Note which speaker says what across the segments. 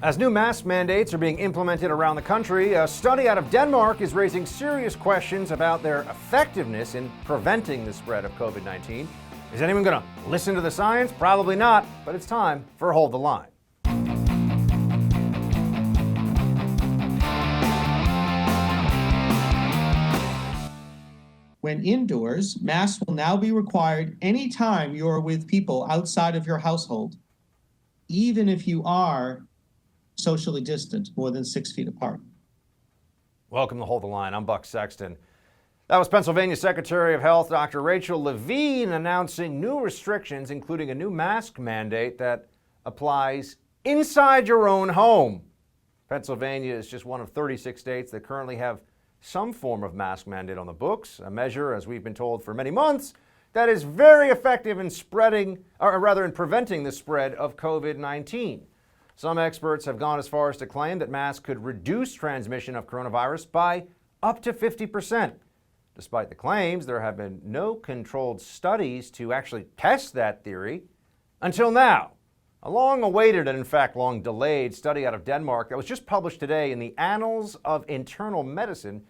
Speaker 1: As new mask mandates are being implemented around the country, a study out of Denmark is raising serious questions about their effectiveness in preventing the spread of COVID-19. Is anyone going to listen to the science? Probably not, but it's time for Hold the Line.
Speaker 2: When indoors, masks will now be required anytime you are with people outside of your household, even if you are socially distant, more than 6 feet apart.
Speaker 1: Welcome to Hold the Line. I'm Buck Sexton. That was Pennsylvania Secretary of Health Dr. Rachel Levine announcing new restrictions, including a new mask mandate that applies inside your own home. Pennsylvania is just one of 36 states that currently have some form of mask mandate on the books, a measure, as we've been told for many months, that is very effective in preventing the spread of COVID-19. Some experts have gone as far as to claim that masks could reduce transmission of coronavirus by up to 50%. Despite the claims, there have been no controlled studies to actually test that theory until now. A long-awaited and, in fact, long-delayed study out of Denmark that was just published today in the Annals of Internal Medicine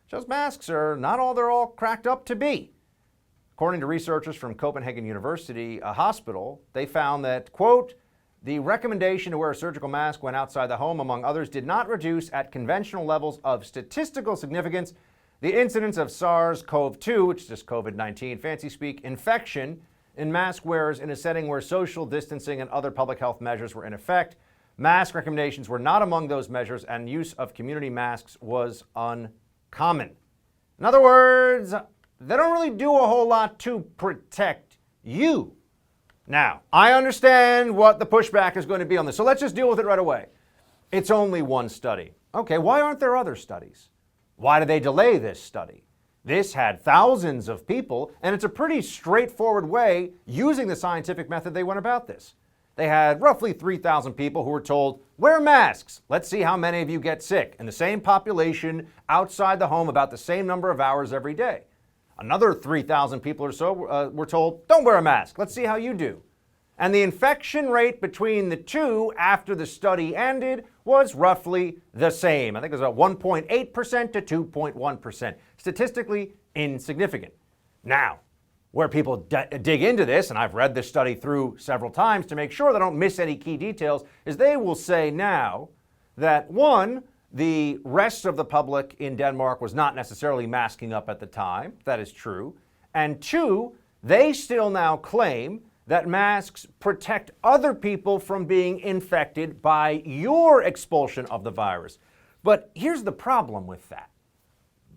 Speaker 1: shows masks are not all they're all cracked up to be. According to researchers from Copenhagen University, a hospital, they found that, quote, the recommendation to wear a surgical mask when outside the home, among others, did not reduce at conventional levels of statistical significance the incidence of SARS-CoV-2, which is just COVID-19, fancy speak, infection in mask wearers in a setting where social distancing and other public health measures were in effect. Mask recommendations were not among those measures, and use of community masks was uncommon. In other words, they don't really do a whole lot to protect you. Now, I understand what the pushback is going to be on this, so let's just deal with it right away. It's only one study. Okay, why aren't there other studies? Why did they delay this study? This had thousands of people, and it's a pretty straightforward way, using the scientific method they went about this. They had roughly 3,000 people who were told, wear masks. Let's see how many of you get sick. In the same population, outside the home, about the same number of hours every day. Another 3,000 people or so were told, don't wear a mask. Let's see how you do. And the infection rate between the two after the study ended was roughly the same. I think it was about 1.8% to 2.1%. Statistically insignificant. Now, where people dig into this, and I've read this study through several times to make sure they don't miss any key details, is they will say now that, one, the rest of the public in Denmark was not necessarily masking up at the time. That is true. And two, they still now claim that masks protect other people from being infected by your expulsion of the virus. But here's the problem with that.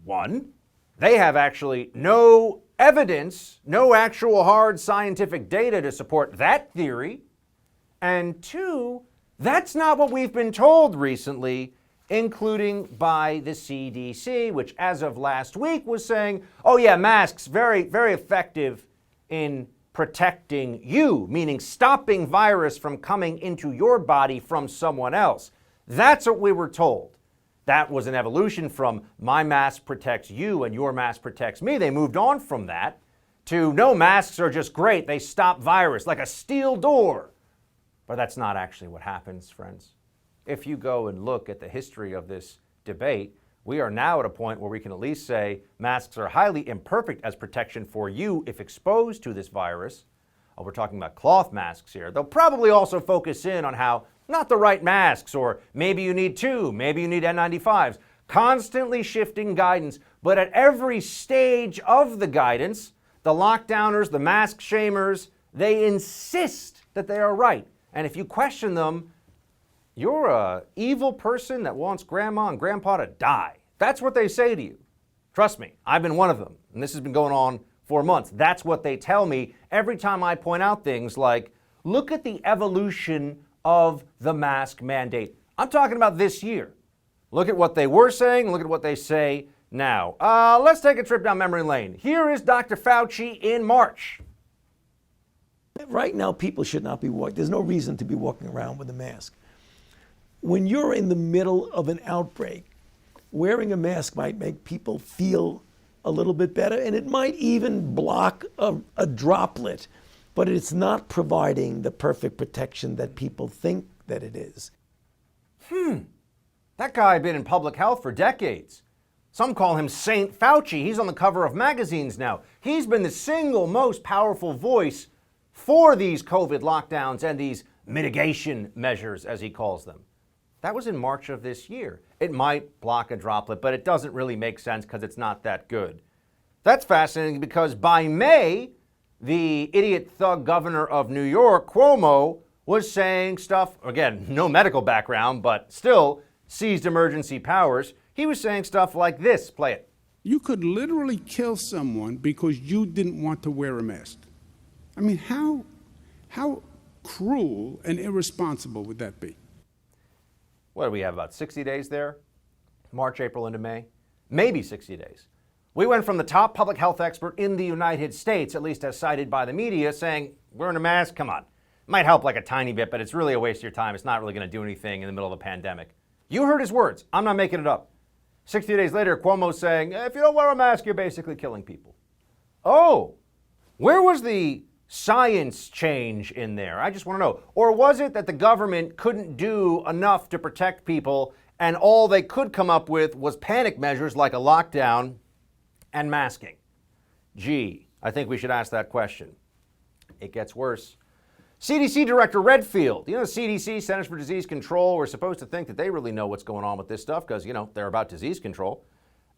Speaker 1: One, they have actually no evidence, no actual hard scientific data to support that theory. And two, that's not what we've been told recently, including by the CDC, which as of last week was saying, oh yeah, masks, very, very effective in protecting you, meaning stopping virus from coming into your body from someone else. That's what we were told. That was an evolution from my mask protects you and your mask protects me. They moved on from that to no, masks are just great. They stop virus like a steel door. But that's not actually what happens, friends. If you go and look at the history of this debate, we are now at a point where we can at least say masks are highly imperfect as protection for you if exposed to this virus. Oh, we're talking about cloth masks here. They'll probably also focus in on how not the right masks, or maybe you need two, maybe you need N95s. Constantly shifting guidance, but at every stage of the guidance, the lockdowners, the mask shamers, they insist that they are right. And if you question them, you're an evil person that wants grandma and grandpa to die. That's what they say to you. Trust me, I've been one of them, and this has been going on for months. That's what they tell me every time I point out things like, look at the evolution of the mask mandate. I'm talking about this year. Look at what they were saying, look at what they say now. Let's take a trip down memory lane. Here is Dr. Fauci in March.
Speaker 3: Right now, people should not be walking. There's no reason to be walking around with a mask. When you're in the middle of an outbreak, wearing a mask might make people feel a little bit better, and it might even block a droplet, but it's not providing the perfect protection that people think that it is.
Speaker 1: That guy had been in public health for decades. Some call him Saint Fauci. He's on the cover of magazines now. He's been the single most powerful voice for these COVID lockdowns and these mitigation measures, as he calls them. That was in March of this year. It might block a droplet, but it doesn't really make sense because it's not that good. That's fascinating because by May, the idiot thug governor of New York, Cuomo, was saying stuff, again, no medical background, but still seized emergency powers. He was saying stuff like this. Play it.
Speaker 4: You could literally kill someone because you didn't want to wear a mask. I mean, how cruel and irresponsible would that be?
Speaker 1: What do we have, about 60 days there? March, April into May? Maybe 60 days. We went from the top public health expert in the United States, at least as cited by the media, saying, wearing a mask, come on. It might help like a tiny bit, but it's really a waste of your time. It's not really going to do anything in the middle of a pandemic. You heard his words. I'm not making it up. 60 days later, Cuomo's saying, if you don't wear a mask, you're basically killing people. Oh, where was the science change in there? I just want to know. Or was it that the government couldn't do enough to protect people and all they could come up with was panic measures like a lockdown and masking? Gee, I think we should ask that question. It gets worse. CDC Director Redfield, the CDC, Centers for Disease Control, we're supposed to think that they really know what's going on with this stuff because, they're about disease control.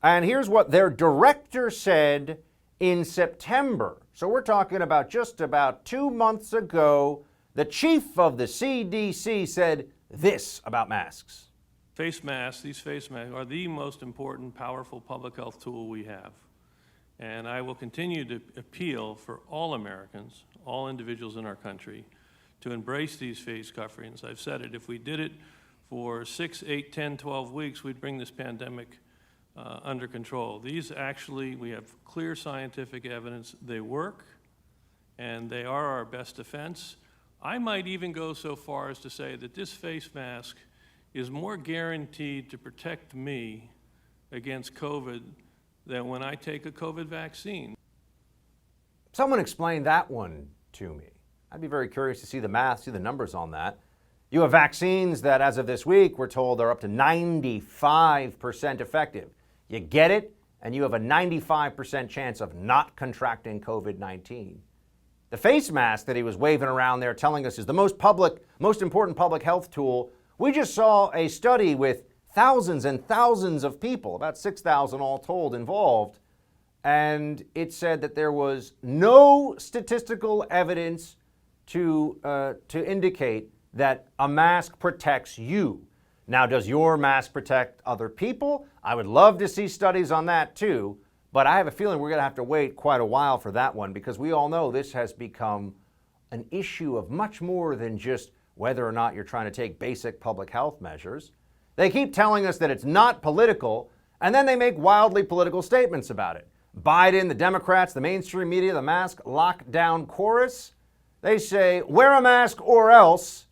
Speaker 1: And here's what their director said in September. So we're talking about just about 2 months ago, the chief of the CDC said this about masks.
Speaker 5: Face masks, these face masks are the most important, powerful public health tool we have. And I will continue to appeal for all Americans, all individuals in our country, to embrace these face coverings. I've said it, if we did it for 6, 8, 10, 12 weeks, we'd bring this pandemic under control. These actually, we have clear scientific evidence they work, and they are our best defense. I might even go so far as to say that this face mask is more guaranteed to protect me against COVID than when I take a COVID vaccine.
Speaker 1: Someone explain that one to me. I'd be very curious to see the math, see the numbers on that. You have vaccines that, as of this week, we're told are up to 95% effective. You get it, and you have a 95% chance of not contracting COVID-19. The face mask that he was waving around there telling us is the most important public health tool. We just saw a study with thousands and thousands of people, about 6,000 all told, involved, and it said that there was no statistical evidence to indicate that a mask protects you. Now, does your mask protect other people? I would love to see studies on that too, but I have a feeling we're going to have to wait quite a while for that one because we all know this has become an issue of much more than just whether or not you're trying to take basic public health measures. They keep telling us that it's not political, and then they make wildly political statements about it. Biden, the Democrats, the mainstream media, the mask lockdown chorus, they say, wear a mask or else,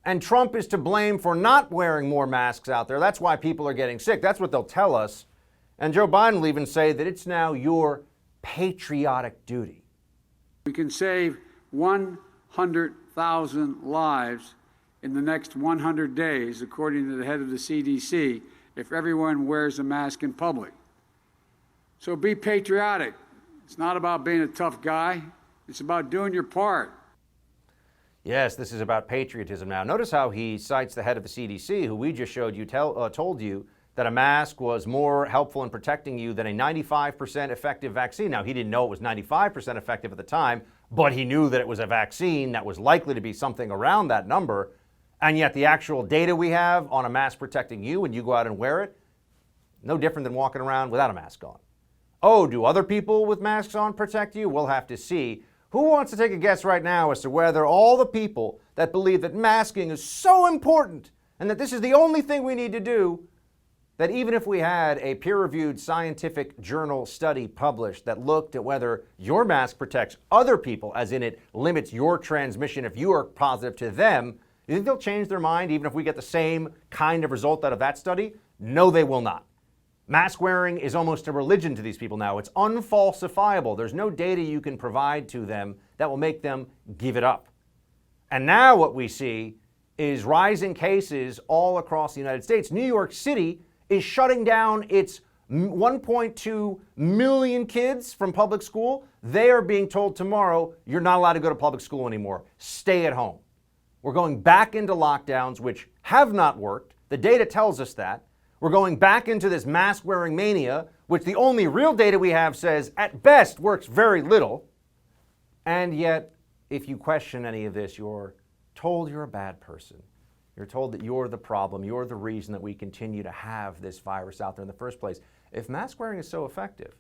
Speaker 1: and Trump is to blame for not wearing more masks out there. That's why people are getting sick. That's what they'll tell us. And Joe Biden will even say that it's now your patriotic duty.
Speaker 6: We can save 100,000 lives in the next 100 days, according to the head of the CDC, if everyone wears a mask in public. So be patriotic. It's not about being a tough guy. It's about doing your part.
Speaker 1: Yes, this is about patriotism now. Notice how he cites the head of the CDC, who we just showed you, told you that a mask was more helpful in protecting you than a 95% effective vaccine. Now, he didn't know it was 95% effective at the time, but he knew that it was a vaccine that was likely to be something around that number. And yet the actual data we have on a mask protecting you when you go out and wear it, no different than walking around without a mask on. Oh, do other people with masks on protect you? We'll have to see. Who wants to take a guess right now as to whether all the people that believe that masking is so important and that this is the only thing we need to do, that even if we had a peer-reviewed scientific journal study published that looked at whether your mask protects other people, as in it limits your transmission if you are positive to them, you think they'll change their mind even if we get the same kind of result out of that study? No, they will not. Mask wearing is almost a religion to these people now. It's unfalsifiable. There's no data you can provide to them that will make them give it up. And now what we see is rising cases all across the United States. New York City is shutting down its 1.2 million kids from public school. They are being told tomorrow, you're not allowed to go to public school anymore. Stay at home. We're going back into lockdowns, which have not worked. The data tells us that. We're going back into this mask-wearing mania, which the only real data we have says, at best, works very little. And yet, if you question any of this, you're told you're a bad person. You're told that you're the problem. You're the reason that we continue to have this virus out there in the first place. If mask wearing is so effective,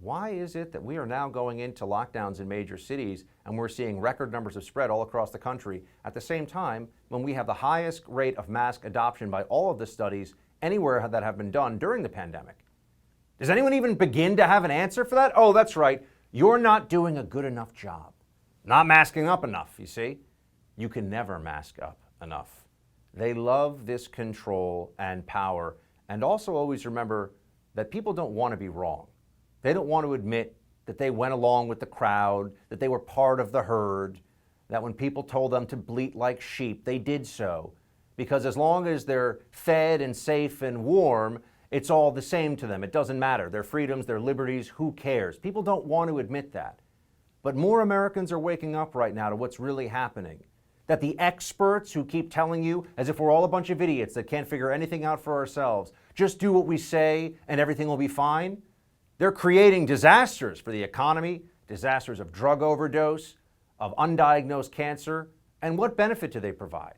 Speaker 1: why is it that we are now going into lockdowns in major cities and we're seeing record numbers of spread all across the country at the same time when we have the highest rate of mask adoption by all of the studies anywhere that have been done during the pandemic? Does anyone even begin to have an answer for that? Oh, that's right. You're not doing a good enough job. Not masking up enough, you see? You can never mask up enough. They love this control and power. And also always remember that people don't want to be wrong. They don't want to admit that they went along with the crowd, that they were part of the herd, that when people told them to bleat like sheep, they did so. Because as long as they're fed and safe and warm, it's all the same to them. It doesn't matter. Their freedoms, their liberties, who cares? People don't want to admit that. But more Americans are waking up right now to what's really happening. That the experts who keep telling you, as if we're all a bunch of idiots that can't figure anything out for ourselves, just do what we say and everything will be fine. They're creating disasters for the economy, disasters of drug overdose, of undiagnosed cancer. And what benefit do they provide?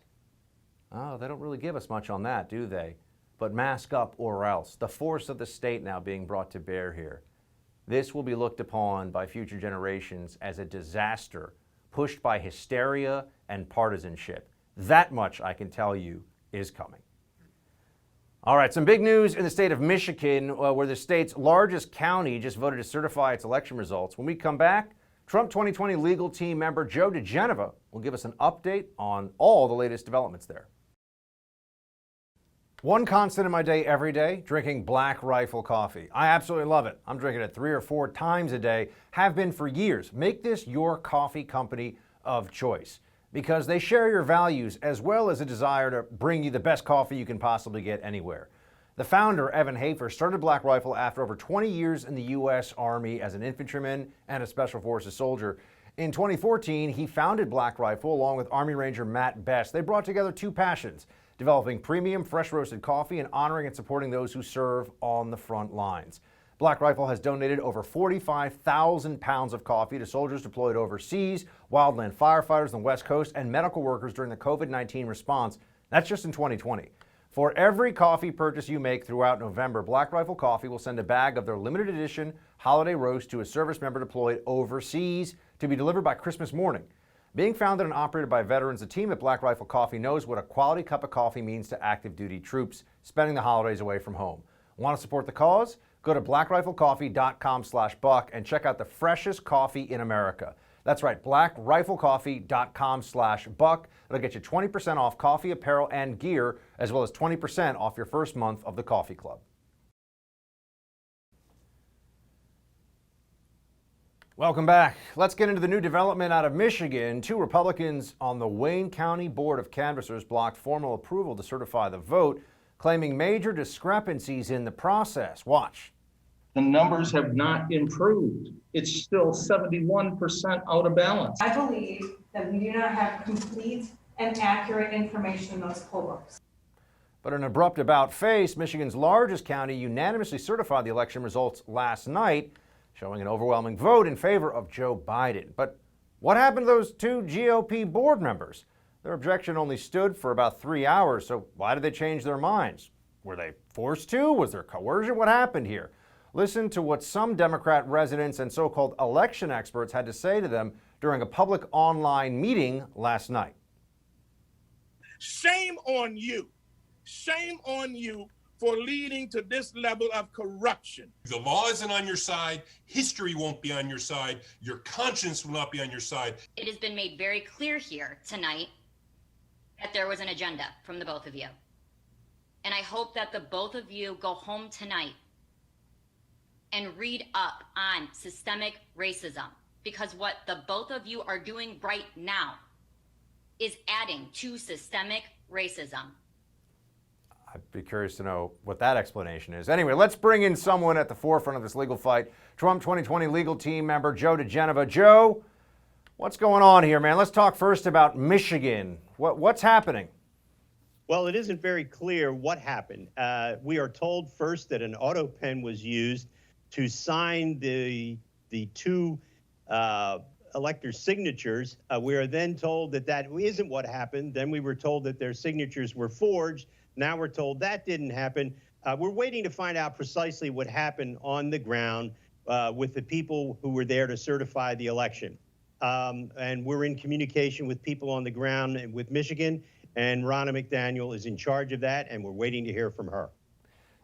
Speaker 1: Oh, they don't really give us much on that, do they? But mask up or else. The force of the state now being brought to bear here. This will be looked upon by future generations as a disaster pushed by hysteria and partisanship. That much I can tell you is coming. All right, some big news in the state of Michigan, where the state's largest county just voted to certify its election results. When we come back, Trump 2020 legal team member Joe diGenova will give us an update on all the latest developments there. One constant in my day every day, drinking Black Rifle coffee. I absolutely love it. I'm drinking it 3 or 4 times a day, have been for years. Make this your coffee company of choice because they share your values as well as a desire to bring you the best coffee you can possibly get anywhere. The founder, Evan Hafer, started Black Rifle after over 20 years in the U.S. Army as an infantryman and a Special Forces soldier. In 2014, he founded Black Rifle along with Army Ranger Matt Best. They brought together 2 passions: developing premium fresh roasted coffee and honoring and supporting those who serve on the front lines. Black Rifle has donated over 45,000 pounds of coffee to soldiers deployed overseas, wildland firefighters on the West Coast, and medical workers during the COVID-19 response. That's just in 2020. For every coffee purchase you make throughout November, Black Rifle Coffee will send a bag of their limited edition holiday roast to a service member deployed overseas to be delivered by Christmas morning. Being founded and operated by veterans, the team at Black Rifle Coffee knows what a quality cup of coffee means to active duty troops spending the holidays away from home. Want to support the cause? Go to blackriflecoffee.com/buck and check out the freshest coffee in America. That's right, blackriflecoffee.com/buck. It'll get you 20% off coffee, apparel, and gear, as well as 20% off your first month of the Coffee Club. Welcome back. Let's get into the new development out of Michigan. 2 Republicans on the Wayne County Board of Canvassers blocked formal approval to certify the vote, claiming major discrepancies in the process. Watch.
Speaker 7: The numbers have not improved. It's still 71% out of balance.
Speaker 8: I believe that we do not have complete and accurate information in those poll books.
Speaker 1: But an abrupt about-face, Michigan's largest county unanimously certified the election results last night, showing an overwhelming vote in favor of Joe Biden. But what happened to those 2 GOP board members? Their objection only stood for about 3 hours, so why did they change their minds? Were they forced to? Was there coercion? What happened here? Listen to what some Democrat residents and so-called election experts had to say to them during a public online meeting last night.
Speaker 9: Shame on you. Shame on you for leading to this level of corruption.
Speaker 10: The law isn't on your side. History won't be on your side. Your conscience will not be on your side.
Speaker 11: It has been made very clear here tonight that there was an agenda from the both of you. And I hope that the both of you go home tonight and read up on systemic racism, because what the both of you are doing right now is adding to systemic racism.
Speaker 1: I'd be curious to know what that explanation is. Anyway, let's bring in someone at the forefront of this legal fight. Trump 2020 legal team member Joe diGenova. Joe, what's going on here, man? Let's talk first about Michigan. What's happening?
Speaker 12: Well, it isn't very clear what happened. We are told first that an auto pen was used to sign the two electors' signatures. We are then told that that isn't what happened. Then we were told that their signatures were forged. Now we're told that didn't happen. We're waiting to find out precisely what happened on the ground with the people who were there to certify the election. And we're in communication with people on the ground and with Michigan, and Ronna McDaniel is in charge of that, and we're waiting to hear from her.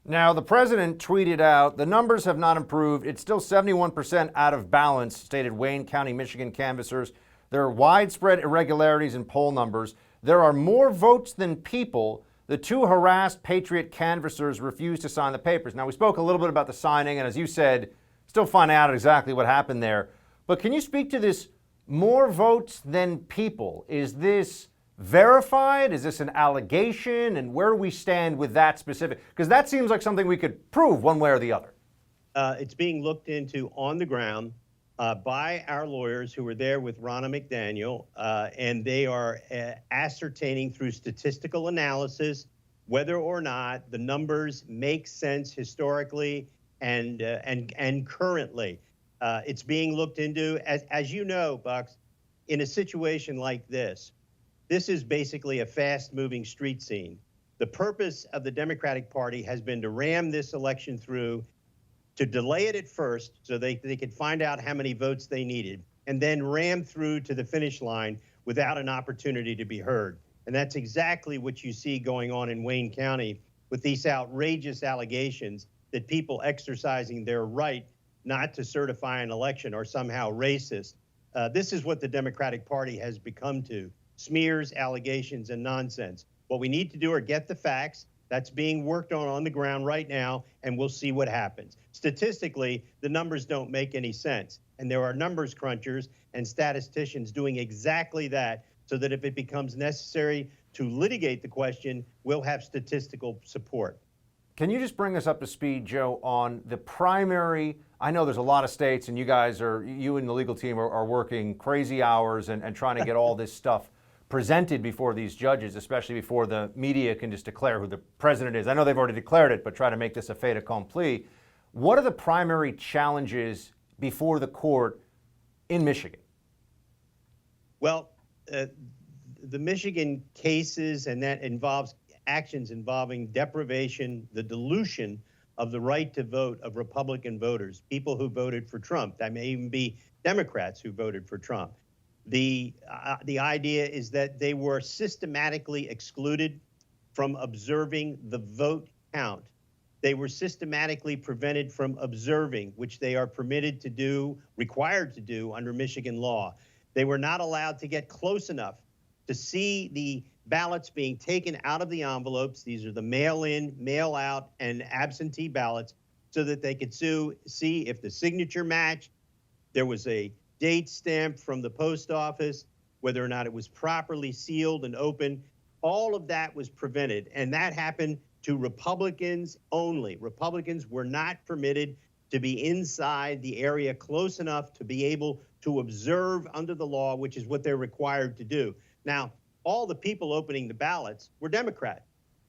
Speaker 1: Now, the president tweeted out, the numbers have not improved. It's still 71% out of balance, stated Wayne County, Michigan canvassers. There are widespread irregularities in poll numbers. There are more votes than people. The two harassed Patriot canvassers refused to sign the papers. Now, we spoke a little bit about the signing, and as you said, still finding out exactly what happened there. But can you speak to this more votes than people? Is this verified? Is this an allegation? And where do we stand with that specific? Because that seems like something we could prove one way or the other.
Speaker 12: It's being looked into on the ground by our lawyers who were there with Ronna McDaniel, and they are ascertaining through statistical analysis whether or not the numbers make sense historically and currently. It's being looked into. As you know, Bucks, in a situation like this, this is basically a fast-moving street scene. The purpose of the Democratic Party has been to ram this election through, to delay it at first so they could find out how many votes they needed, and then ram through to the finish line without an opportunity to be heard. And that's exactly what you see going on in Wayne County with these outrageous allegations that people exercising their right not to certify an election are somehow racist. This is what the Democratic Party has become to: smears, allegations, and nonsense. What we need to do are get the facts. That's being worked on the ground right now, and we'll see what happens. Statistically, the numbers don't make any sense, and there are numbers crunchers and statisticians doing exactly that, so that if it becomes necessary to litigate the question, we'll have statistical support.
Speaker 1: Can you just bring us up to speed, Joe, on the primary? I know there's a lot of states, and you and the legal team are working crazy hours and trying to get all this stuff presented before these judges, especially before the media can just declare who the president is. I know they've already declared it, but try to make this a fait accompli. What are the primary challenges before the court in Michigan?
Speaker 12: Well, the Michigan cases, and that involves actions involving deprivation, the dilution of the right to vote of Republican voters, people who voted for Trump. That may even be Democrats who voted for Trump. The idea is that they were systematically excluded from observing the vote count. They were systematically prevented from observing, which they are permitted to do, required to do under Michigan law. They were not allowed to get close enough to see the ballots being taken out of the envelopes. These are the mail-in, mail-out, and absentee ballots, so that they could see if the signature matched, there was a date stamp from the post office, whether or not it was properly sealed and open. All of that was prevented, and that happened to Republicans only. Republicans were not permitted to be inside the area close enough to be able to observe under the law, which is what they're required to do. Now, all the people opening the ballots were Democrat,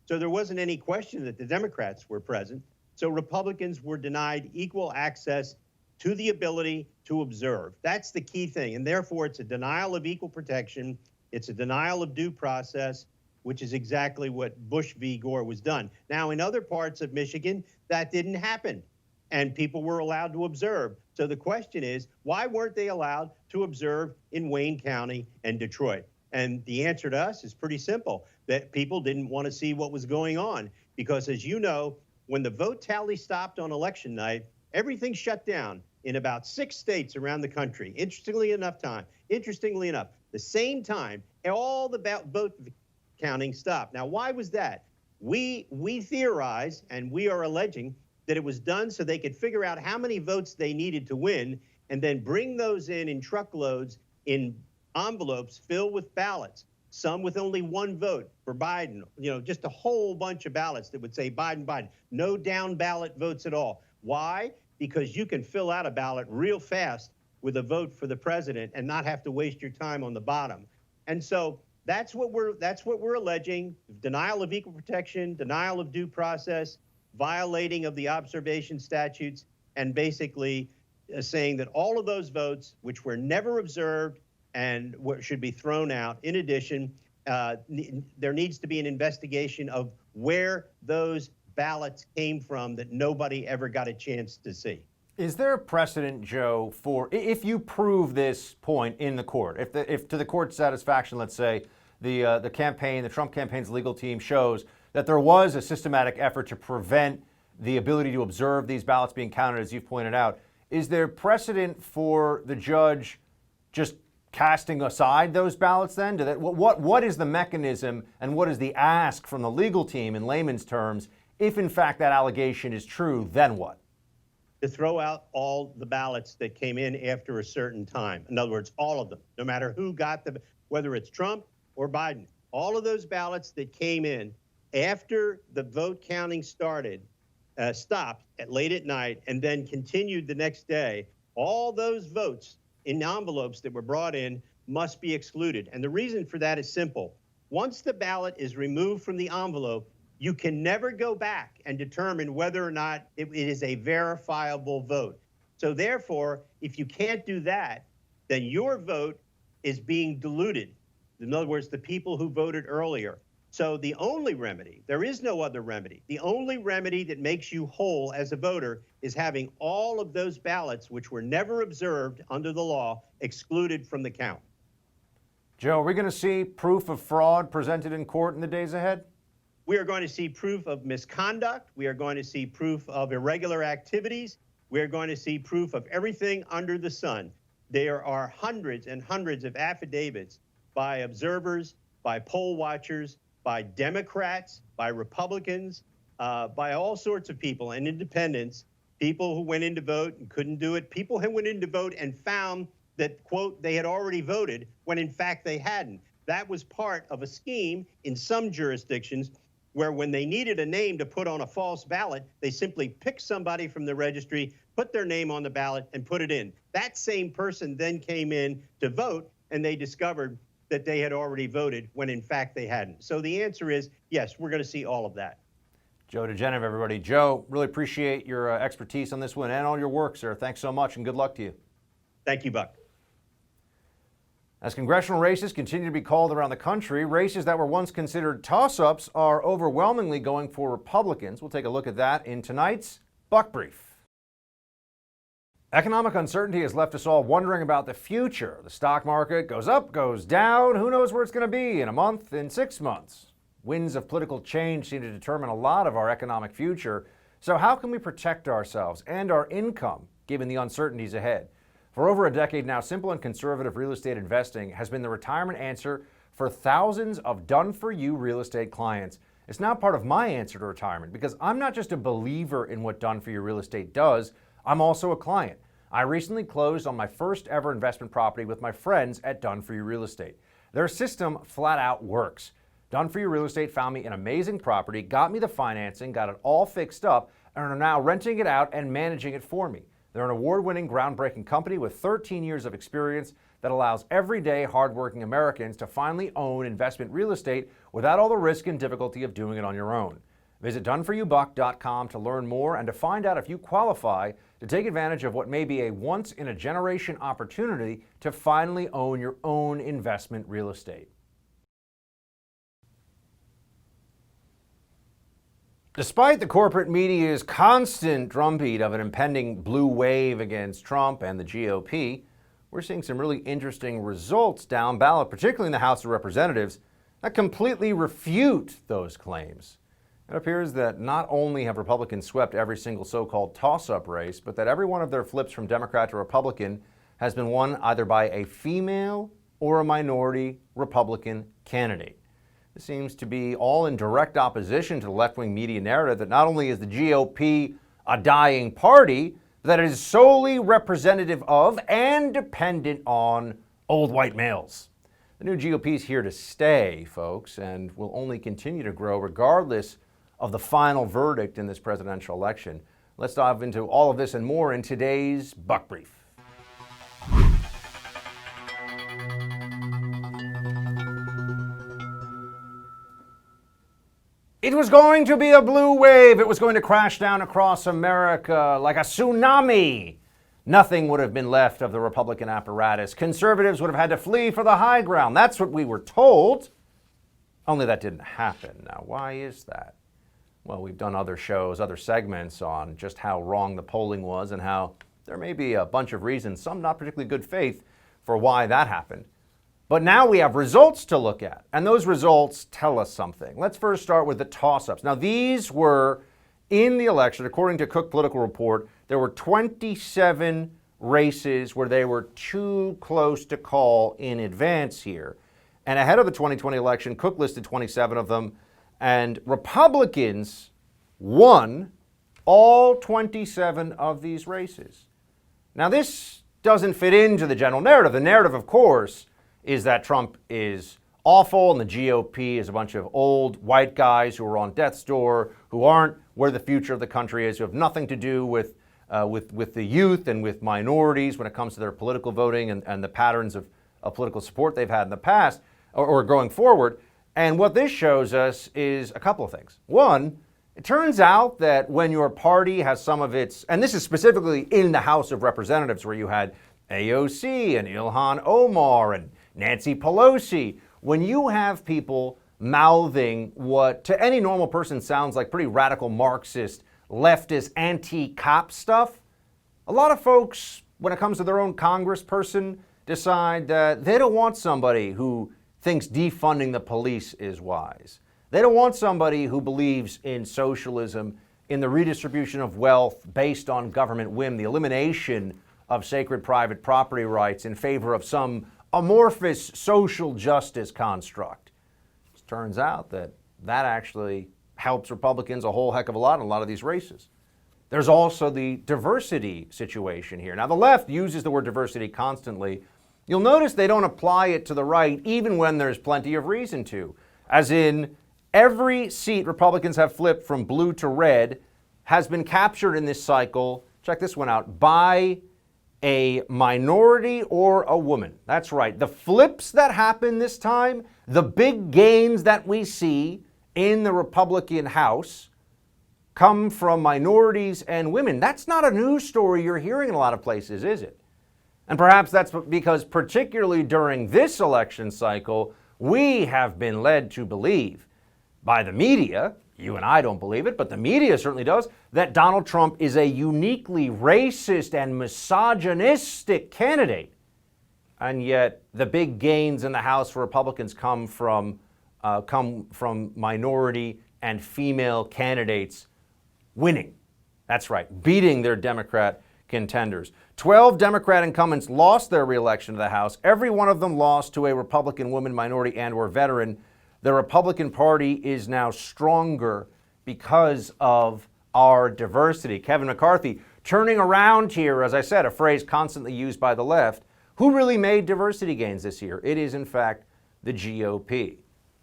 Speaker 12: so there wasn't any question that the Democrats were present. So Republicans were denied equal access to the ability to observe. That's the key thing, and therefore it's a denial of equal protection. It's a denial of due process, which is exactly what Bush v. Gore was done. Now, in other parts of Michigan, that didn't happen, and people were allowed to observe. So the question is, why weren't they allowed to observe in Wayne County and Detroit? And the answer to us is pretty simple, that people didn't want to see what was going on. Because as you know, when the vote tally stopped on election night, everything shut down in about 6 states around the country. Interestingly enough, the same time, all the vote counting stopped. Now, why was that? We theorize, and we are alleging, that it was done so they could figure out how many votes they needed to win, and then bring those in truckloads in envelopes filled with ballots. some with only one vote for Biden, just a whole bunch of ballots that would say Biden, Biden, no down ballot votes at all. Why? Because you can fill out a ballot real fast with a vote for the president and not have to waste your time on the bottom. And so that's what we're alleging: denial of equal protection, denial of due process, violating of the observation statutes, and basically saying that all of those votes, which were never observed and should be thrown out. In addition, there needs to be an investigation of where those ballots came from that nobody ever got a chance to see.
Speaker 1: Is there a precedent, Joe, for if you prove this point in the court, if to the court's satisfaction, let's say the Trump campaign's legal team shows that there was a systematic effort to prevent the ability to observe these ballots being counted, as you've pointed out, is there precedent for the judge just casting aside those ballots then? What is the mechanism and what is the ask from the legal team in layman's terms? If in fact that allegation is true, then what?
Speaker 12: To throw out all the ballots that came in after a certain time. In other words, all of them, no matter who got them, whether it's Trump or Biden, all of those ballots that came in after the vote counting started, stopped late at night and then continued the next day, all those votes in envelopes that were brought in must be excluded. And the reason for that is simple. Once the ballot is removed from the envelope, you can never go back and determine whether or not it is a verifiable vote. So therefore, if you can't do that, then your vote is being diluted. In other words, the people who voted earlier. So the only remedy, there is no other remedy. The only remedy that makes you whole as a voter is having all of those ballots, which were never observed under the law, excluded from the count.
Speaker 1: Joe, are we going to see proof of fraud presented in court in the days ahead?
Speaker 12: We are going to see proof of misconduct. We are going to see proof of irregular activities. We are going to see proof of everything under the sun. There are hundreds and hundreds of affidavits by observers, by poll watchers, by Democrats, by Republicans, by all sorts of people and independents, people who went in to vote and couldn't do it, people who went in to vote and found that, quote, they had already voted when in fact they hadn't. That was part of a scheme in some jurisdictions where when they needed a name to put on a false ballot, they simply picked somebody from the registry, put their name on the ballot, and put it in. That same person then came in to vote, and they discovered that they had already voted when in fact they hadn't. So the answer is, yes, we're going to see all of that.
Speaker 1: Joe diGenova, everybody. Joe, really appreciate your expertise on this one and all your work, sir. Thanks so much, and good luck to you.
Speaker 12: Thank you, Buck.
Speaker 1: As congressional races continue to be called around the country, races that were once considered toss-ups are overwhelmingly going for Republicans. We'll take a look at that in tonight's Buck Brief. Economic uncertainty has left us all wondering about the future. The stock market goes up, goes down. Who knows where it's going to be in a month, in 6 months? Winds of political change seem to determine a lot of our economic future. So how can we protect ourselves and our income given the uncertainties ahead? For over a decade now, simple and conservative real estate investing has been the retirement answer for thousands of done-for-you real estate clients. It's now part of my answer to retirement because I'm not just a believer in what done-for-you real estate does, I'm also a client. I recently closed on my first ever investment property with my friends at Done-For-You Real Estate. Their system flat out works. Done-For-You Real Estate found me an amazing property, got me the financing, got it all fixed up, and are now renting it out and managing it for me. They're an award-winning, groundbreaking company with 13 years of experience that allows everyday, hardworking Americans to finally own investment real estate without all the risk and difficulty of doing it on your own. Visit doneforyoubuck.com to learn more and to find out if you qualify to take advantage of what may be a once-in-a-generation opportunity to finally own your own investment real estate. Despite the corporate media's constant drumbeat of an impending blue wave against Trump and the GOP, we're seeing some really interesting results down ballot, particularly in the House of Representatives, that completely refute those claims. It appears that not only have Republicans swept every single so-called toss-up race, but that every one of their flips from Democrat to Republican has been won either by a female or a minority Republican candidate. This seems to be all in direct opposition to the left-wing media narrative that not only is the GOP a dying party, but that it is solely representative of and dependent on old white males. The new GOP is here to stay, folks, and will only continue to grow regardless of the final verdict in this presidential election. Let's dive into all of this and more in today's Buck Brief. It was going to be a blue wave. It was going to crash down across America like a tsunami. Nothing would have been left of the Republican apparatus. Conservatives would have had to flee for the high ground. That's what we were told. Only that didn't happen. Now, why is that? Well, we've done other shows, other segments on just how wrong the polling was and how there may be a bunch of reasons, some not particularly good faith, for why that happened. But now we have results to look at, and those results tell us something. Let's first start with the toss-ups. Now, these were in the election, according to Cook Political Report, there were 27 races where they were too close to call in advance here. And ahead of the 2020 election, Cook listed 27 of them, and Republicans won all 27 of these races. Now, this doesn't fit into the general narrative. The narrative, of course, is that Trump is awful and the GOP is a bunch of old white guys who are on death's door, who aren't where the future of the country is, who have nothing to do with the youth and with minorities when it comes to their political voting and the patterns of political support they've had in the past or going forward. And what this shows us is a couple of things. One, it turns out that when your party has some of its, and this is specifically in the House of Representatives where you had AOC and Ilhan Omar and Nancy Pelosi, when you have people mouthing what to any normal person sounds like pretty radical Marxist, leftist, anti-cop stuff, a lot of folks, when it comes to their own congressperson, decide that they don't want somebody who thinks defunding the police is wise. They don't want somebody who believes in socialism, in the redistribution of wealth based on government whim, the elimination of sacred private property rights in favor of some amorphous social justice construct. It turns out that that actually helps Republicans a whole heck of a lot in a lot of these races. There's also the diversity situation here. Now, the left uses the word diversity constantly. You'll notice they don't apply it to the right even when there's plenty of reason to. As in, every seat Republicans have flipped from blue to red has been captured in this cycle, check this one out, by a minority or a woman. That's right. The flips that happen this time, the big gains that we see in the Republican House come from minorities and women. That's not a news story you're hearing in a lot of places, is it? And perhaps that's because particularly during this election cycle, we have been led to believe by the media, you and I don't believe it, but the media certainly does, that Donald Trump is a uniquely racist and misogynistic candidate. And yet the big gains in the House for Republicans come from minority and female candidates winning. That's right, beating their Democrat contenders. 12 Democrat incumbents lost their reelection to the House. Every one of them lost to a Republican woman, minority, and or veteran. The Republican Party is now stronger because of our diversity. Kevin McCarthy turning around here, as I said, a phrase constantly used by the left. Who really made diversity gains this year? It is, in fact, the GOP.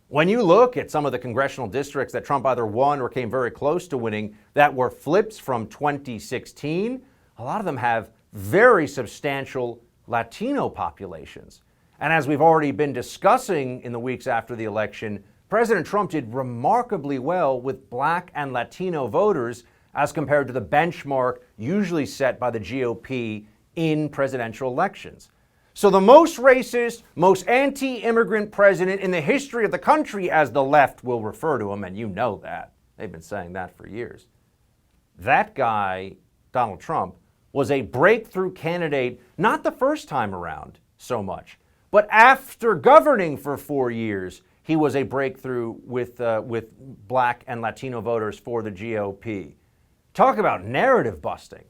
Speaker 1: When you look at some of the congressional districts that Trump either won or came very close to winning that were flips from 2016, a lot of them have very substantial Latino populations. And as we've already been discussing in the weeks after the election, President Trump did remarkably well with Black and Latino voters as compared to the benchmark usually set by the GOP in presidential elections. So the most racist, most anti-immigrant president in the history of the country, as the left will refer to him, and you know that. They've been saying that for years. That guy, Donald Trump, was a breakthrough candidate, not the first time around so much, but after governing for 4 years, he was a breakthrough with Black and Latino voters for the GOP. Talk about narrative busting.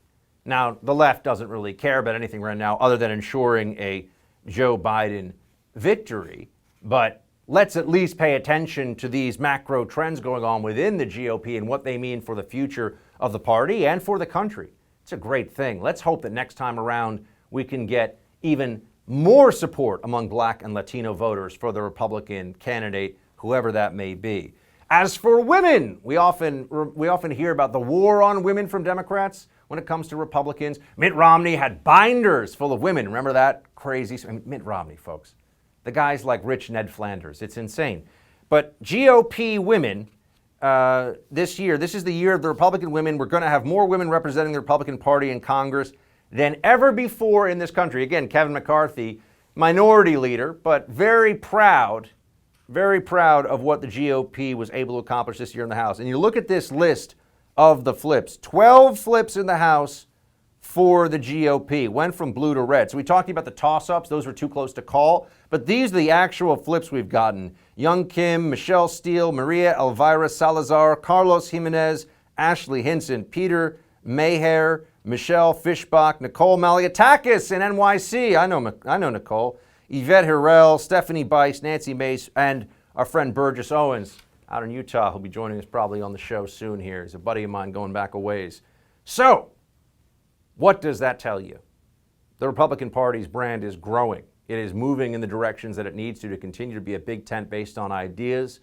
Speaker 1: Now, the left doesn't really care about anything right now other than ensuring a Joe Biden victory. But let's at least pay attention to these macro trends going on within the GOP and what they mean for the future of the party and for the country. It's a great thing. Let's hope that next time around we can get even more support among Black and Latino voters for the Republican candidate, whoever that may be. As for women, we often hear about the war on women from Democrats when it comes to Republicans. Mitt Romney had binders full of women. Remember that? Crazy. I mean, Mitt Romney, folks. The guy's like rich Ned Flanders. It's insane. But GOP women, this year, this is the year of the Republican women. We're going to have more women representing the Republican Party in Congress than ever before in this country. Again, Kevin McCarthy, minority leader, but very proud of what the GOP was able to accomplish this year in the House. And you look at this list of the flips, 12 flips in the House for the GOP, went from blue to red. So we talked about the toss-ups, those were too close to call, but these are the actual flips we've gotten. Young Kim, Michelle Steele, Maria Elvira Salazar, Carlos Jimenez, Ashley Hinson, Peter Maher, Michelle Fishbach, Nicole Malliotakis in NYC, I know Nicole, Yvette Hirel, Stephanie Bice, Nancy Mace, and our friend Burgess Owens out in Utah, who'll be joining us probably on the show soon here. He's a buddy of mine going back a ways. So, what does that tell you? The Republican Party's brand is growing. It is moving in the directions that it needs to continue to be a big tent based on ideas,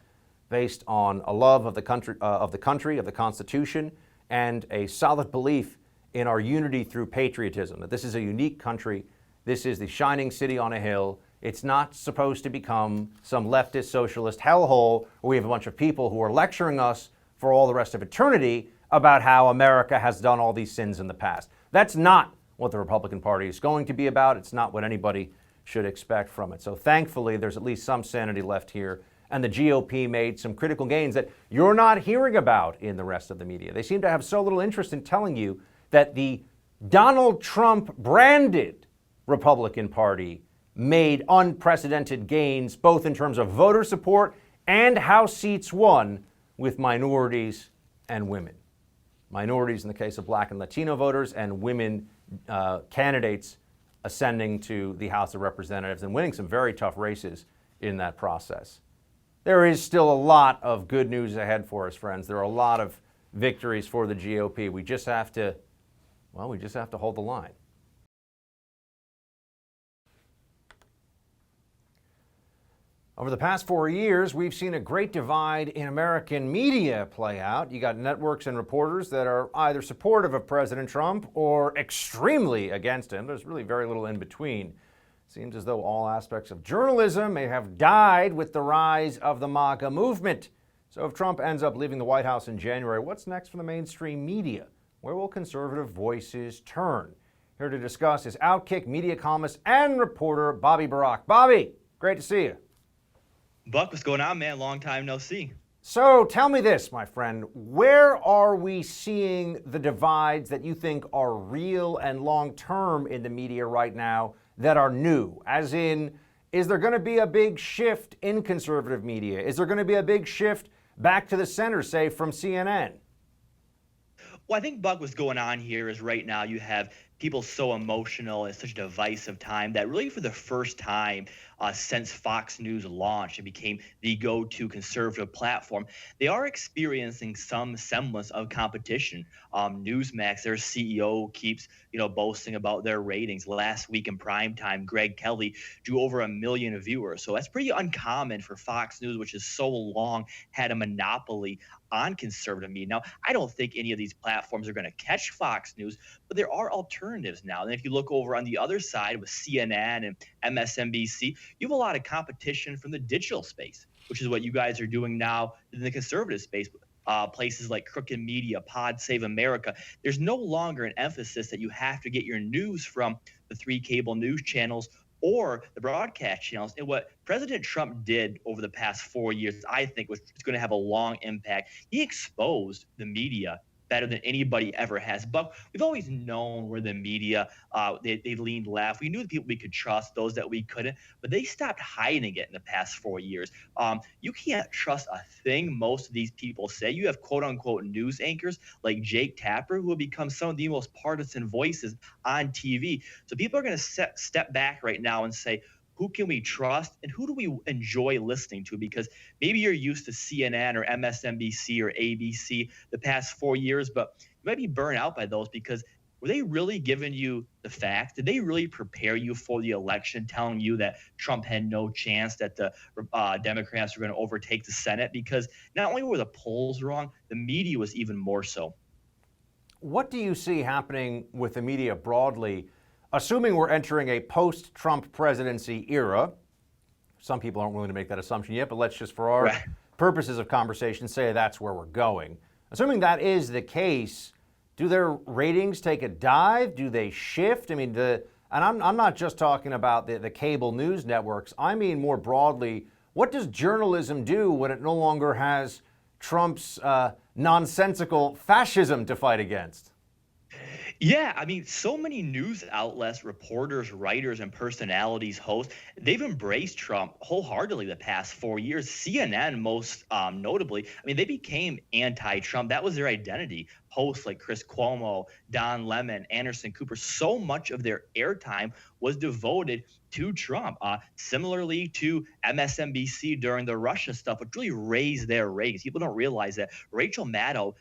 Speaker 1: based on a love of the country, of the Constitution, and a solid belief in our unity through patriotism, that this is a unique country. This is the shining city on a hill. It's not supposed to become some leftist socialist hellhole where we have a bunch of people who are lecturing us for all the rest of eternity about how America has done all these sins in the past. That's not what the Republican Party is going to be about. It's not what anybody should expect from it. So thankfully, there's at least some sanity left here. And the GOP made some critical gains that you're not hearing about in the rest of the media. They seem to have so little interest in telling you that the Donald Trump branded Republican Party made unprecedented gains, both in terms of voter support and House seats won with minorities and women. Minorities in the case of Black and Latino voters, and women candidates ascending to the House of Representatives and winning some very tough races in that process. There is still a lot of good news ahead for us, friends. There are a lot of victories for the GOP. We just have to hold the line. Over the past 4 years, we've seen a great divide in American media play out. You got networks and reporters that are either supportive of President Trump or extremely against him. There's really very little in between. Seems as though all aspects of journalism may have died with the rise of the MAGA movement. So if Trump ends up leaving the White House in January, what's next for the mainstream media? Where will conservative voices turn? Here to discuss is Outkick media columnist and reporter Bobby Barak. Bobby, great to see you.
Speaker 13: Buck, what's going on, man? Long time no see.
Speaker 1: So tell me this, my friend. Where are we seeing the divides that you think are real and long-term in the media right now that are new? As in, is there going to be a big shift in conservative media? Is there going to be a big shift back to the center, say, from CNN?
Speaker 13: Well, I think, Buck, what's going on here is right now you have people so emotional at such a divisive time that really for the first time since Fox News launched and became the go-to conservative platform, they are experiencing some semblance of competition. Newsmax, their CEO, keeps boasting about their ratings. Last week in primetime, Greg Kelly drew over 1 million viewers. So that's pretty uncommon for Fox News, which has so long had a monopoly on conservative media. Now, I don't think any of these platforms are going to catch Fox News, but there are alternatives now. And if you look over on the other side with CNN and MSNBC, you have a lot of competition from the digital space, which is what you guys are doing now in the conservative space. Places like Crooked Media, Pod Save America. There's no longer an emphasis that you have to get your news from the 3 cable news channels or the broadcast channels. And what President Trump did over the past 4 years, I think, was going to have a long impact. He exposed the media better than anybody ever has. But we've always known where the media, they leaned left. We knew the people we could trust, those that we couldn't, but they stopped hiding it in the past 4 years. You can't trust a thing most of these people say. You have quote unquote news anchors like Jake Tapper who have become some of the most partisan voices on TV. So people are going to step back right now and say, who can we trust and who do we enjoy listening to? Because maybe you're used to CNN or MSNBC or ABC the past 4 years, but you might be burned out by those because were they really giving you the facts? Did they really prepare you for the election, telling you that Trump had no chance, that the Democrats were going to overtake the Senate? Because not only were the polls wrong, the media was even more so.
Speaker 1: What do you see happening with the media broadly, assuming we're entering a post-Trump presidency era? Some people aren't willing to make that assumption yet, but let's just, for our purposes of conversation, say that's where we're going. Assuming that is the case, do their ratings take a dive? Do they shift? I mean, and I'm not just talking about the cable news networks. I mean more broadly, what does journalism do when it no longer has Trump's nonsensical fascism to fight against?
Speaker 13: Yeah, I mean, so many news outlets, reporters, writers, and personalities, hosts, they've embraced Trump wholeheartedly the past 4 years. CNN, most notably, I mean, they became anti-Trump. That was their identity. Hosts like Chris Cuomo, Don Lemon, Anderson Cooper, so much of their airtime was devoted to Trump. Similarly to MSNBC during the Russia stuff, which really raised their ratings. People don't realize that Rachel Maddow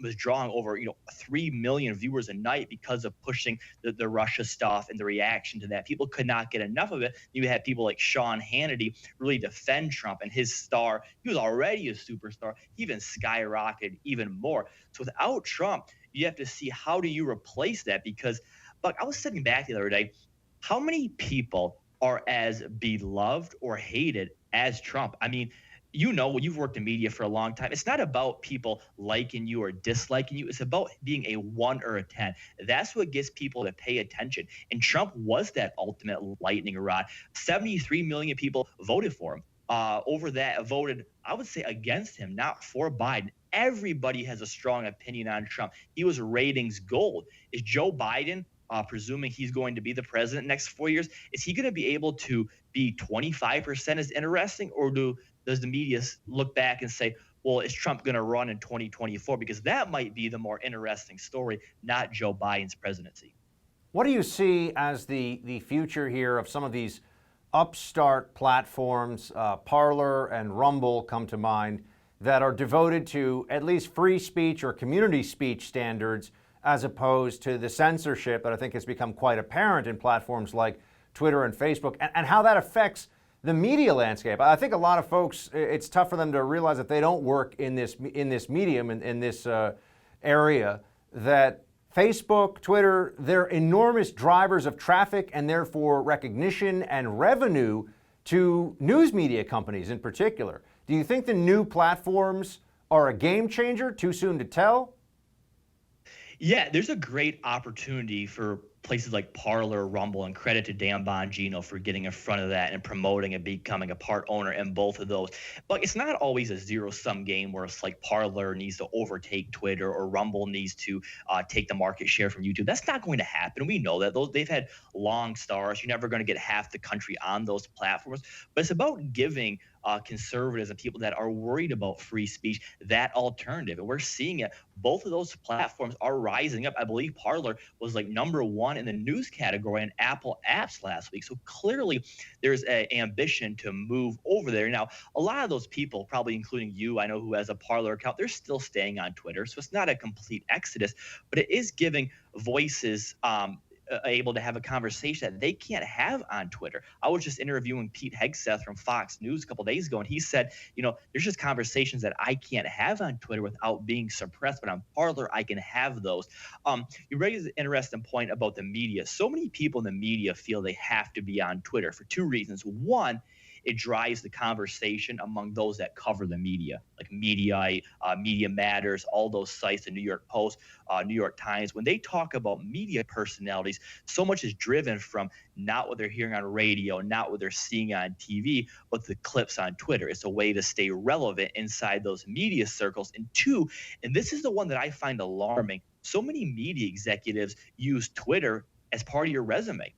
Speaker 13: was drawing over 3 million viewers a night because of pushing the Russia stuff and the reaction to that. People could not get enough of it. You had people like Sean Hannity really defend Trump, and his star, he was already a superstar, he even skyrocketed even more. So without Trump, you have to see, how do you replace that? Because, Buck, I was sitting back the other day, how many people are as beloved or hated as Trump? I mean, you've worked in media for a long time. It's not about people liking you or disliking you. It's about being a 1 or a 10. That's what gets people to pay attention. And Trump was that ultimate lightning rod. 73 million people voted for him. Over that voted, I would say, against him, not for Biden. Everybody has a strong opinion on Trump. He was ratings gold. Is Joe Biden, presuming he's going to be the president next 4 years, is he going to be able to be 25% as interesting? Or does the media look back and say, well, is Trump going to run in 2024? Because that might be the more interesting story, not Joe Biden's presidency.
Speaker 1: What do you see as the future here of some of these upstart platforms? Parler and Rumble come to mind, that are devoted to at least free speech or community speech standards, as opposed to the censorship that I think has become quite apparent in platforms like Twitter and Facebook, and how that affects the media landscape. I think a lot of folks, it's tough for them to realize that they don't work in this medium, in this area, that Facebook, Twitter, they're enormous drivers of traffic and therefore recognition and revenue to news media companies in particular. Do you think the new platforms are a game changer? Too soon to tell?
Speaker 13: Yeah, there's a great opportunity for places like Parler, Rumble, and credit to Dan Bongino for getting in front of that and promoting and becoming a part owner in both of those. But it's not always a zero-sum game where it's like Parler needs to overtake Twitter or Rumble needs to take the market share from YouTube. That's not going to happen. We know that. They've had long stars. You're never going to get half the country on those platforms. But it's about giving conservatives and people that are worried about free speech that alternative. And we're seeing it. Both of those platforms are rising up. I believe Parler was like #1 in the news category in Apple apps last week. So clearly there's an ambition to move over there. Now, a lot of those people, probably including you, I know, who has a Parler account, they're still staying on Twitter. So it's not a complete exodus, but it is giving voices able to have a conversation that they can't have on Twitter. I was just interviewing Pete Hegseth from Fox News a couple days ago, and he said, there's just conversations that I can't have on Twitter without being suppressed, but on Parler, I can have those. You raised an interesting point about the media. So many people in the media feel they have to be on Twitter for two reasons. One, it drives the conversation among those that cover the media, like Mediaite, Media Matters, all those sites, the New York Post, New York Times. When they talk about media personalities, so much is driven from not what they're hearing on radio, not what they're seeing on TV, but the clips on Twitter. It's a way to stay relevant inside those media circles. And two, and this is the one that I find alarming, so many media executives use Twitter as part of your resume.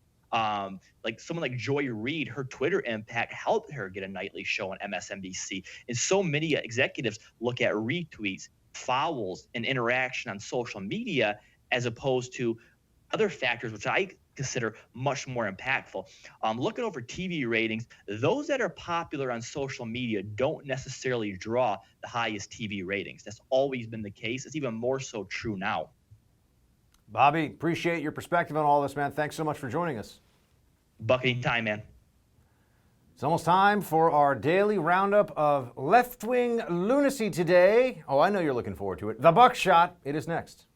Speaker 13: Like someone like Joy Reid, her Twitter impact helped her get a nightly show on MSNBC. And so many executives look at retweets, follows, and interaction on social media as opposed to other factors, which I consider much more impactful. Looking over TV ratings, those that are popular on social media don't necessarily draw the highest TV ratings. That's always been the case. It's even more so true now.
Speaker 1: Bobby, appreciate your perspective on all this, man. Thanks so much for joining us.
Speaker 13: Buck, anytime, man.
Speaker 1: It's almost time for our daily roundup of left-wing lunacy today. Oh, I know you're looking forward to it. The Buckshot. It is next.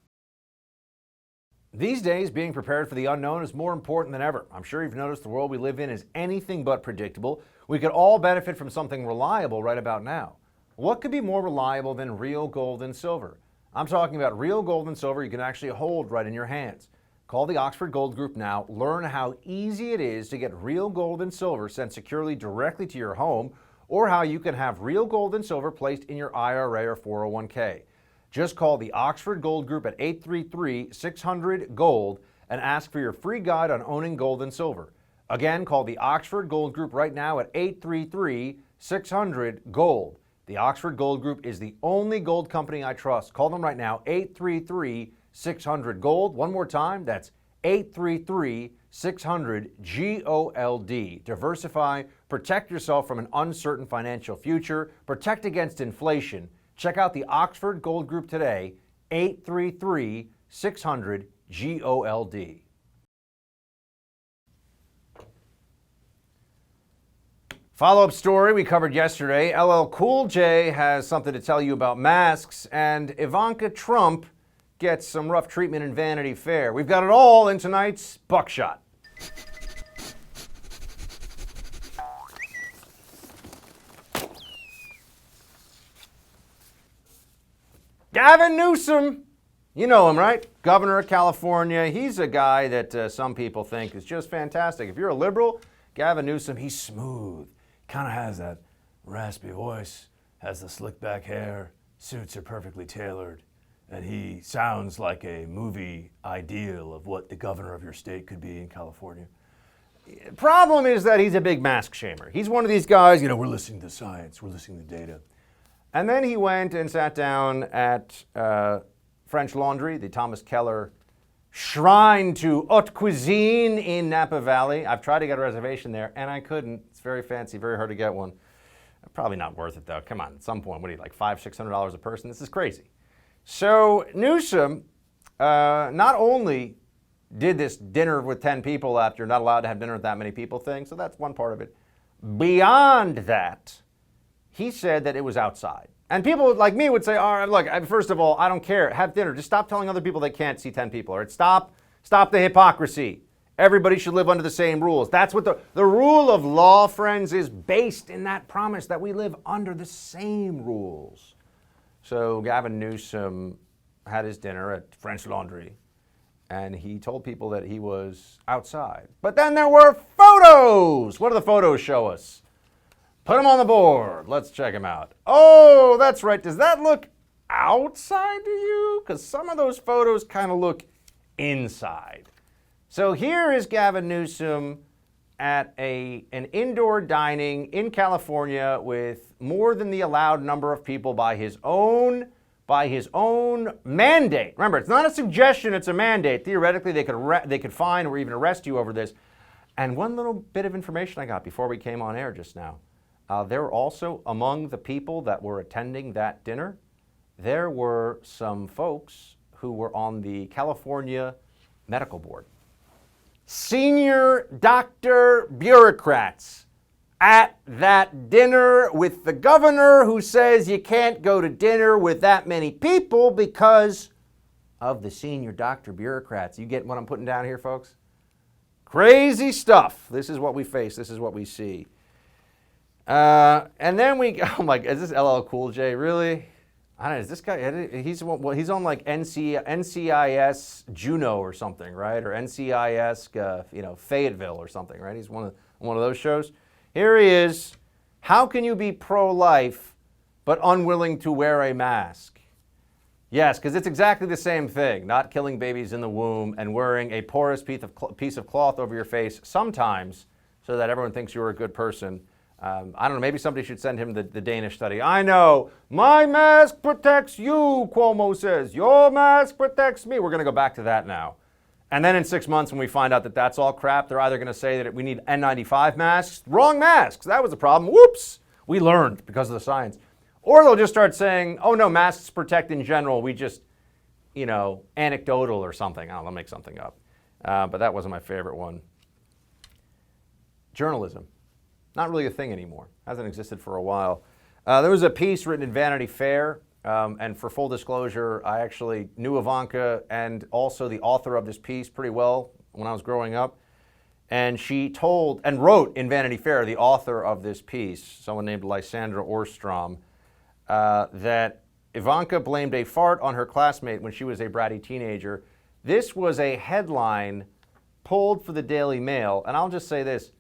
Speaker 1: These days, being prepared for the unknown is more important than ever. I'm sure you've noticed the world we live in is anything but predictable. We could all benefit from something reliable right about now. What could be more reliable than real gold and silver? I'm talking about real gold and silver you can actually hold right in your hands. Call the Oxford Gold Group now. Learn how easy it is to get real gold and silver sent securely directly to your home, or how you can have real gold and silver placed in your IRA or 401k. Just call the Oxford Gold Group at 833-600-GOLD and ask for your free guide on owning gold and silver. Again, call the Oxford Gold Group right now at 833-600-GOLD. The Oxford Gold Group is the only gold company I trust. Call them right now, 833-600-GOLD. One more time, that's 833-600-GOLD. Diversify, protect yourself from an uncertain financial future, protect against inflation. Check out the Oxford Gold Group today, 833-600-GOLD. Follow-up story we covered yesterday. LL Cool J has something to tell you about masks, and Ivanka Trump gets some rough treatment in Vanity Fair. We've got it all in tonight's Buckshot. Gavin Newsom, you know him, right? Governor of California. He's a guy that some people think is just fantastic. If you're a liberal, Gavin Newsom, he's smooth. Kind of has that raspy voice, has the slick back hair, suits are perfectly tailored, and he sounds like a movie ideal of what the governor of your state could be in California. Problem is that he's a big mask shamer. He's one of these guys, we're listening to science, we're listening to data. And then he went and sat down at French Laundry, the Thomas Keller shrine to haute cuisine in Napa Valley. I've tried to get a reservation there, and I couldn't. It's very fancy, very hard to get one. Probably not worth it, though. Come on, at some point, what are you, like $500-600 a person? This is crazy. So Newsom not only did this dinner with 10 people after you're not allowed to have dinner with that many people thing, so that's one part of it. Beyond that, he said that it was outside. And people like me would say, all right, look, first of all, I don't care. Have dinner. Just stop telling other people they can't see 10 people. All right, stop the hypocrisy. Everybody should live under the same rules. That's what the rule of law, friends, is based in that promise that we live under the same rules. So Gavin Newsom had his dinner at French Laundry, and he told people that he was outside. But then there were photos. What do the photos show us? Put them on the board. Let's check them out. Oh, that's right. Does that look outside to you? Because some of those photos kind of look inside. So here is Gavin Newsom at an indoor dining in California with more than the allowed number of people by his own mandate. Remember, it's not a suggestion, it's a mandate. Theoretically, they could fine or even arrest you over this. And one little bit of information I got before we came on air just now. There were also, among the people that were attending that dinner, there were some folks who were on the California Medical Board. Senior doctor bureaucrats at that dinner with the governor who says you can't go to dinner with that many people because of the senior doctor bureaucrats. You get what I'm putting down here, folks? Crazy stuff. This is what we face. This is what we see. And then oh my, is this LL Cool J, really? I don't know, is this guy, he's on like NCIS Juneau or something, right? Or NCIS, Fayetteville or something, right? He's one of those shows. Here he is. How can you be pro-life but unwilling to wear a mask? Yes, because it's exactly the same thing, not killing babies in the womb and wearing a porous piece of cloth over your face sometimes so that everyone thinks you're a good person. I don't know, maybe somebody should send him the Danish study. I know, my mask protects you, Cuomo says. Your mask protects me. We're going to go back to that now. And then in 6 months when we find out that that's all crap, they're either going to say that we need N95 masks. Wrong masks. That was the problem. Whoops. We learned because of the science. Or they'll just start saying, oh no, masks protect in general. We just you know, anecdotal or something. I don't know, I'll make something up. But that wasn't my favorite one. Journalism. Not really a thing anymore. Hasn't existed for a while. There was a piece written in Vanity Fair, and for full disclosure, I actually knew Ivanka and also the author of this piece pretty well when I was growing up. And she told and wrote in Vanity Fair, the author of this piece, someone named Lysandra Orstrom, that Ivanka blamed a fart on her classmate when she was a bratty teenager. This was a headline pulled for the Daily Mail, and I'll just say this.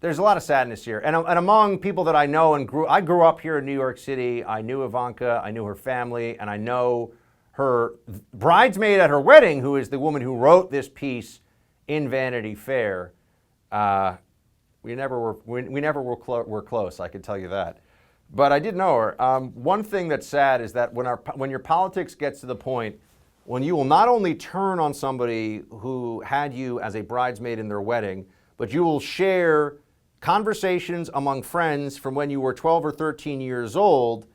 Speaker 1: There's a lot of sadness here. And among people that I know and I grew up here in New York City. I knew Ivanka, I knew her family, and I know her bridesmaid at her wedding, who is the woman who wrote this piece in Vanity Fair. We never were close, I can tell you that. But I did know her. One thing that's sad is that when your politics gets to the point when you will not only turn on somebody who had you as a bridesmaid in their wedding, but you will share conversations among friends from when you were 12 or 13 years old,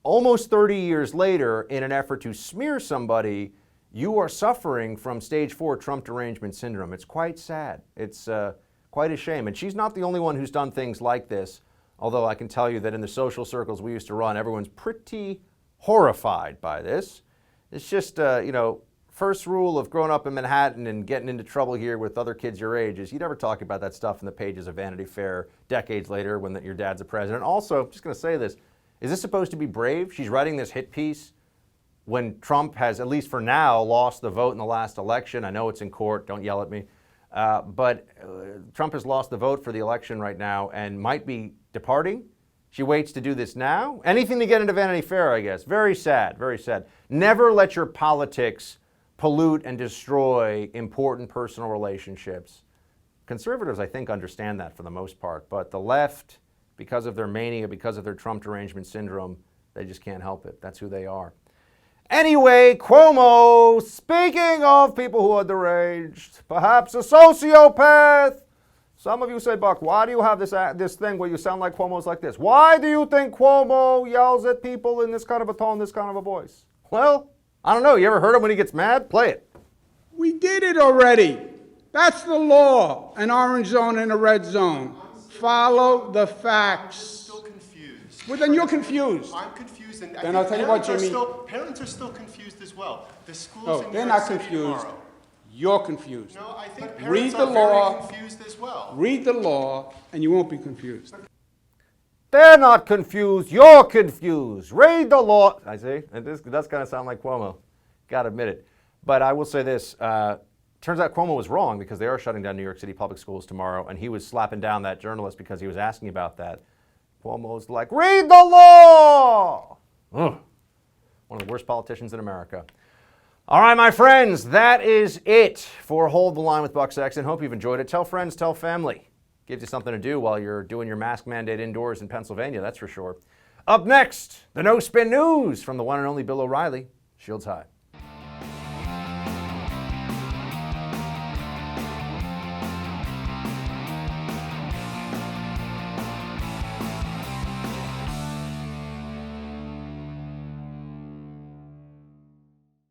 Speaker 1: almost 30 years later, in an effort to smear somebody, you are suffering from stage 4 Trump derangement syndrome. It's quite sad. It's quite a shame. And she's not the only one who's done things like this, although I can tell you that in the social circles we used to run, everyone's pretty horrified by this. It's just, you know, first rule of growing up in Manhattan and getting into trouble here with other kids your age is you never talk about that stuff in the pages of Vanity Fair decades later when your dad's a president. Also, just going to say this, is this supposed to be brave? She's writing this hit piece when Trump has, at least for now, lost the vote in the last election. I know it's in court, don't yell at me. But Trump has lost the vote for the election right now and might be departing. She waits to do this now. Anything to get into Vanity Fair, I guess. Very sad, very sad. Never let your politics pollute and destroy important personal relationships. Conservatives, I think, understand that for the most part, but the left, because of their mania, because of their Trump derangement syndrome, they just can't help it. That's who they are. Anyway, Cuomo, speaking of people who are deranged, perhaps a sociopath. Some of you say, Buck, why do you have this thing where you sound like Cuomo's like this? Why do you think Cuomo yells at people in this kind of a tone, this kind of a voice? Well, I don't know. You ever heard him when he gets mad? Play it.
Speaker 4: We did it already. That's the law. An orange zone and a red zone. Follow the facts.
Speaker 14: I'm still confused.
Speaker 4: Well, then you're confused.
Speaker 14: I'm confused. And
Speaker 4: then I'll tell you what, Jimmy.
Speaker 14: Parents are still confused as well. The schools
Speaker 4: No,
Speaker 14: in New
Speaker 4: they're
Speaker 14: York
Speaker 4: not
Speaker 14: City
Speaker 4: confused.
Speaker 14: tomorrow.
Speaker 4: You're confused.
Speaker 14: No, I think
Speaker 4: Read
Speaker 14: parents
Speaker 4: the
Speaker 14: are
Speaker 4: law.
Speaker 14: very confused as well.
Speaker 4: Read the law, and you won't be confused.
Speaker 1: They're not confused. You're confused. Read the law. I see. It does kind of sound like Cuomo. Got to admit it. But I will say this. Turns out Cuomo was wrong because they are shutting down New York City public schools tomorrow, and he was slapping down that journalist because he was asking about that. Cuomo's like, read the law! Ugh. One of the worst politicians in America. All right, my friends, that is it for Hold the Line with Buck Sexton. Hope you've enjoyed it. Tell friends, tell family. Gives you something to do while you're doing your mask mandate indoors in Pennsylvania, that's for sure. Up next, the No Spin News from the one and only Bill O'Reilly. Shields high.